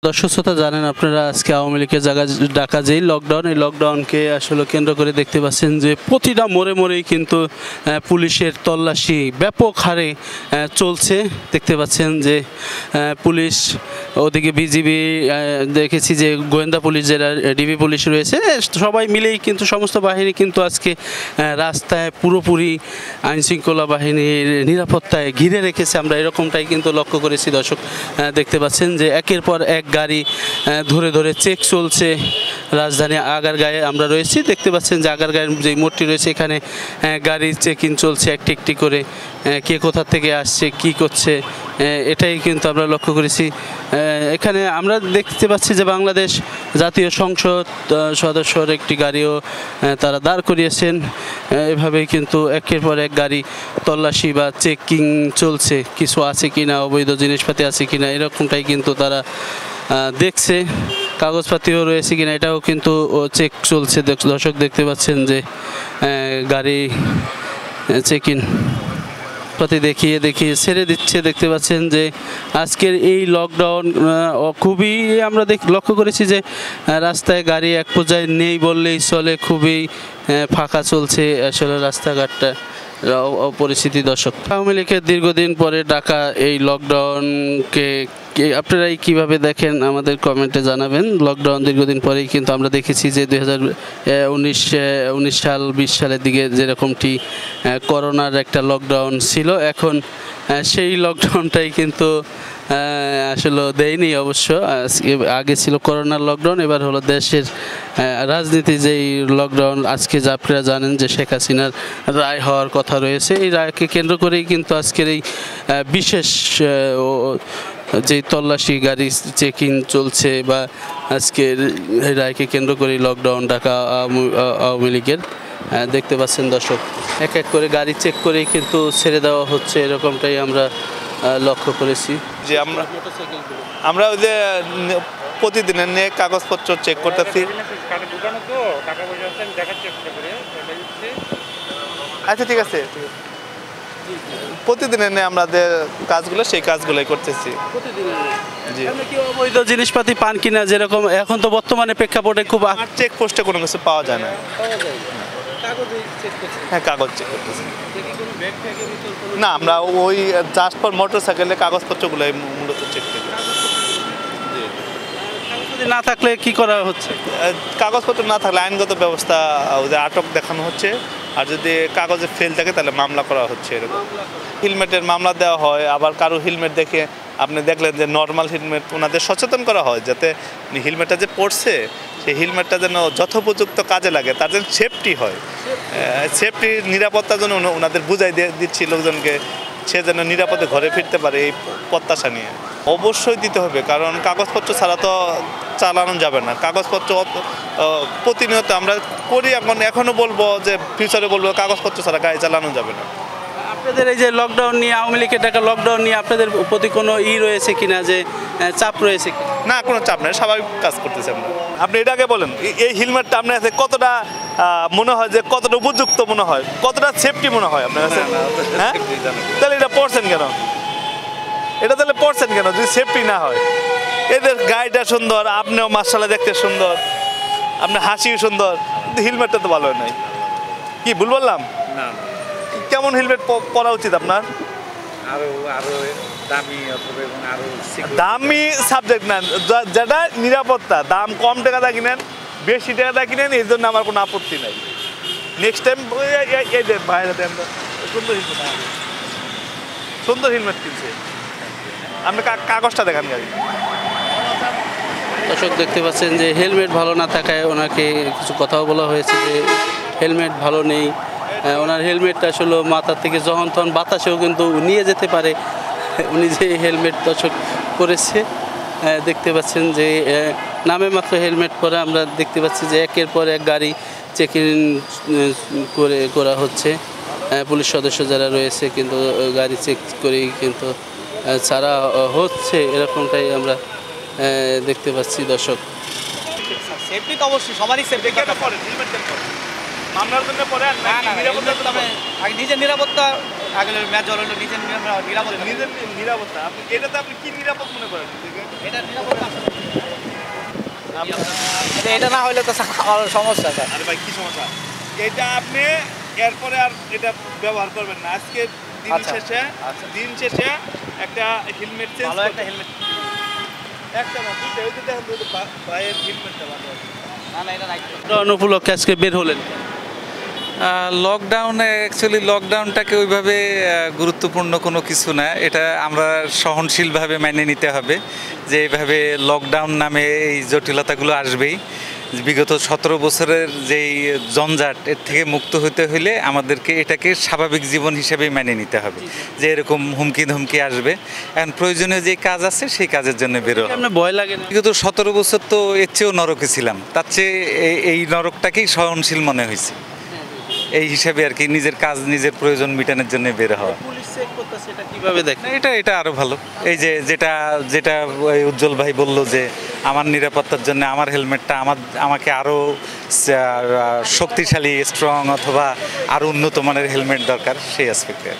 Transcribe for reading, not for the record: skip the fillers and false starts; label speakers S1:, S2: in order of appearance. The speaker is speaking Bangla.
S1: দর্শক শ্রোতা জানেন আপনারা আজকে আওয়ামী লীগের জায়গা ডাকা যেই লকডাউন, এই লকডাউনকে আসলে কেন্দ্র করে দেখতে পাচ্ছেন যে প্রতিটা মোড়ে মোড়েই কিন্তু পুলিশের তল্লাশি ব্যাপক হারে চলছে। দেখতে পাচ্ছেন যে পুলিশ, ওদিকে বিজিবি, দেখেছি যে গোয়েন্দা পুলিশ, যারা ডিবি পুলিশ রয়েছে, সবাই মিলেই কিন্তু সমস্ত বাহিনী কিন্তু আজকে রাস্তায় পুরোপুরি আইনশৃঙ্খলা বাহিনীর নিরাপত্তায় ঘিরে রেখেছে। আমরা এরকমটাই কিন্তু লক্ষ্য করেছি। দর্শক দেখতে পাচ্ছেন যে একের পর এক গাড়ি ধরে ধরে চেক চলছে। রাজধানী আগারগাঁয়ে আমরা রয়েছি, দেখতে পাচ্ছেন যে আগারগাঁয়ের যে মোড়টি রয়েছে এখানে গাড়ির চেক ইন চলছে একটি একটি করে, কে কোথা থেকে আসছে কি করছে এটাই কিন্তু আমরা লক্ষ্য করেছি। এখানে আমরা দেখতে পাচ্ছি যে বাংলাদেশ জাতীয় সংসদ সদস্যর একটি গাড়িও তারা দাঁড় করিয়েছেন। এভাবেই কিন্তু একের পর এক গাড়ি তল্লাশি বা চেকিং চলছে, কিছু আছে কিনা, অবৈধ জিনিসপাতি আছে কিনা এরকমটাই কিন্তু তারা দেখছে। কাগজপাতিও রয়েছে কিনা এটাও কিন্তু চেক চলছে। দর্শক দেখতে পাচ্ছেন যে গাড়ি চেক ইন পাতি দেখিয়ে দেখিয়ে ছেড়ে দিচ্ছে। দেখতে পাচ্ছেন যে আজকের এই লকডাউন খুবই আমরা লক্ষ্য করেছি যে রাস্তায় গাড়ি এক পর্যায়ে নেই বললেই চলে, খুবই ফাঁকা চলছে আসলে রাস্তাঘাটটা পরিস্থিতি। দর্শক, আওয়ামী লীগের দীর্ঘদিন পরে ডাকা এই লকডাউনকে আপনারাই কিভাবে দেখেন আমাদের কমেন্টে জানাবেন। লকডাউন দীর্ঘদিন পরেই কিন্তু আমরা দেখেছি যে 2019 সাল 20 সালের দিকে যেরকমটি করোনার একটা লকডাউন ছিল, এখন সেই লকডাউনটাই কিন্তু আসলে দেয়নি অবশ্য। আগে ছিল করোনার লকডাউন, এবার হলো দেশের রাজনীতি যেই লকডাউন। আজকে যা আপনারা জানেন যে শেখ হাসিনার রায় হওয়ার কথা রয়েছে, এই রায়কে কেন্দ্র করেই কিন্তু আজকের এই বিশেষ যে তল্লাশি গাড়ি চেকিং চলছে বা আজকের রায়কে কেন্দ্র করে লকডাউন ডাকা আওয়ামী লীগের। দেখতে পাচ্ছেন দর্শক, এক এক করে গাড়ি চেক করেই কিন্তু ছেড়ে দেওয়া হচ্ছে, এরকমটাই আমরা লক্ষ্য করেছি।
S2: যে আমরা ওই যে প্রতিদিনের নিয়ে কাগজপত্র চেক করতেছি। আচ্ছা ঠিক আছে, প্রতিদিনের নিয়ে আমাদের কাজগুলো সেই কাজগুলোই করতেছি।
S1: অবৈধ জিনিসপাতি পান কিনা, যেরকম এখন তো বর্তমানে প্রেক্ষাপটে খুব
S2: চেক পোস্টে কোনো কিছু পাওয়া যায় না। হ্যাঁ, কাগজ চেক করতেছি না, আমরা ওই জাস্ট ফর মোটর সাইকেলে কাগজপত্রগুলো মূলত চেক করি।
S1: না থাকলে কি করা হচ্ছে?
S2: কাগজপত্র না থাকলে আইনগত ব্যবস্থা, ওদের আটক দেখানো হচ্ছে, আর যদি কাগজে ফেল থাকে তাহলে মামলা করা হচ্ছে। এরকম হেলমেটের মামলা দেওয়া হয়। আবার কারো হেলমেট দেখে আপনি দেখলেন যে নর্মাল হেলমেট, ওনাদের সচেতন করা হয় যাতে হেলমেটটা যে পড়ছে সেই হেলমেটটা যেন যথোপযুক্ত কাজে লাগে, তার যেন সেফটি হয়, সেফটি নিরাপত্তার জন্য ওনাদের বুঝাই দিচ্ছি লোকজনকে, সে যেন নিরাপদে ঘরে ফিরতে পারে এই প্রত্যাশা নিয়ে। অবশ্যই দিতে হবে, কারণ কাগজপত্র ছাড়া তো চালানো যাবে না। কাগজপত্র প্রতিনিয়ত আমরা করি, এখনও বলবো যে ফিউচারে বলবো কাগজপত্র ছাড়া গাড়ি চালানো যাবে না।
S1: আপনাদের এই যে লকডাউন নিয়ে, আওয়ামী লীগের টাকা লকডাউন নিয়ে আপনাদের প্রতি কোনো রয়েছে কিনা, যে চাপ রয়েছে?
S2: না, কোনো চাপ নেই, স্বাভাবিক কাজ করতেছি আমরা। আপনি এটাকে বলেন এই হেলমেটটা আপনার কাছে কতটা মনে হয়, যে কতটা উপযুক্ত মনে হয়, কতটা সেফটি মনে হয় আপনার কাছে? হ্যাঁ, তাহলে এটা পড়ছেন কেন? এটা তাহলে পড়ছেন কেন যদি সেফটি না হয়? এদের গাড়িটা সুন্দর, আপনিও মাশাআল্লাহ দেখতে সুন্দর, আপনার হাসিও সুন্দর, কিন্তু হেলমেটটা তো ভালো নাই। কি ভুল বললাম? না, কেমন হেলমেট পরা উচিত আপনার? দামি সাবজেক্ট না, যেটা নিরাপত্তা, দাম কম টাকা দা কিনেন, বেশি টাকা দা কিনেন, এই জন্য আমার কোনো আপত্তি নাই। নেক্সট টাইম এই দেন বাইরে দেন, সুন্দর হেলমেট, সুন্দর হেলমেট কিনছে। আপনি কাগজটা দেখান গাড়ি।
S1: দর্শক দেখতে পাচ্ছেন যে হেলমেট ভালো না থাকায় ওনাকে কিছু কথাও বলা হয়েছে যে হেলমেট ভালো নেই। ওনার হেলমেটটা আসলে মাথা থেকে যখন তখন বাতাসেও কিন্তু নিয়ে যেতে পারে, উনি যে হেলমেট দর্শক করেছে। দেখতে পাচ্ছেন যে নামে মাত্র হেলমেট পরে আমরা দেখতে পাচ্ছি যে একের পর এক গাড়ি চেক ইন করা হচ্ছে। পুলিশ সদস্য যারা রয়েছে কিন্তু গাড়ি চেক করেই কিন্তু ছাড়া হচ্ছে, এরকমটাই আমরা দেখতে পাচ্ছি। দর্শক,
S3: সেফটি তো অবশ্যই সবারই সেফটি দরকার।
S2: মামলার জন্য পরে
S3: আগে নিজের নিরাপত্তা, আগে ম্যাচ জল হলো নিজের নিরাপত্তা।
S2: নিজের নিরাপত্তা, আপনি এটাতে আপনি কি নিরাপদ মনে করেন?
S3: এটা নিরাপত্তা এটা না হলে তো আমার সমস্যা স্যার।
S2: আরে ভাই কি সমস্যা, এটা আপনি এরপরে আর এটা ব্যবহার করবেন না। আজকে দিন
S3: আচ্ছা,
S2: শেষে
S3: আচ্ছা।
S2: দিন শেষে একটা হেলমেট চেঞ্জ
S3: ভালো একটা হেলমেট।
S2: একটা না দুটো, ওই যে দেখেন দুটো ভাইয়ের হেলমেটটা ভালো আছে।
S3: না না, এটা নাই।
S1: লকডাউন উপলক্ষে আজকে বের হলেন।
S4: লকডাউনে অ্যাকচুয়ালি লকডাউনটাকে ওইভাবে গুরুত্বপূর্ণ কোনো কিছু না, এটা আমরা সহনশীলভাবে মেনে নিতে হবে যে এইভাবে লকডাউন নামে এই জটিলতাগুলো আসবেই। বিগত 17 বছরের যেই জঞ্জাট এর থেকে মুক্ত হতে হলে আমাদেরকে এটাকে স্বাভাবিক জীবন হিসেবেই মেনে নিতে হবে, যে এরকম হুমকি ধমকি আসবে। এখন প্রয়োজনীয় যে কাজ আছে সেই কাজের জন্য বেরো।
S1: আপনার ভয় লাগে না?
S4: বিগত 17 বছর তো এর চেয়েও নরকে ছিলাম, তার চেয়ে এই নরকটাকেই সহনশীল মনে হয়েছে। এই হিসাবে আর কি নিজের কাজ নিজের প্রয়োজন মেটানোর জন্য বের হওয়া।
S1: পুলিশ চেক করতেছে, এটা কিভাবে দেখেন?
S4: না, এটা আরো ভালো। এই যে যেটা ওই উজ্জ্বল ভাই বলল যে আমার নিরাপত্তার জন্য আমার হেলমেটটা আমাকে আরো শক্তিশালী স্ট্রং অথবা আরো উন্নত মানের হেলমেট দরকার, সেই অ্যাসপেক্টে।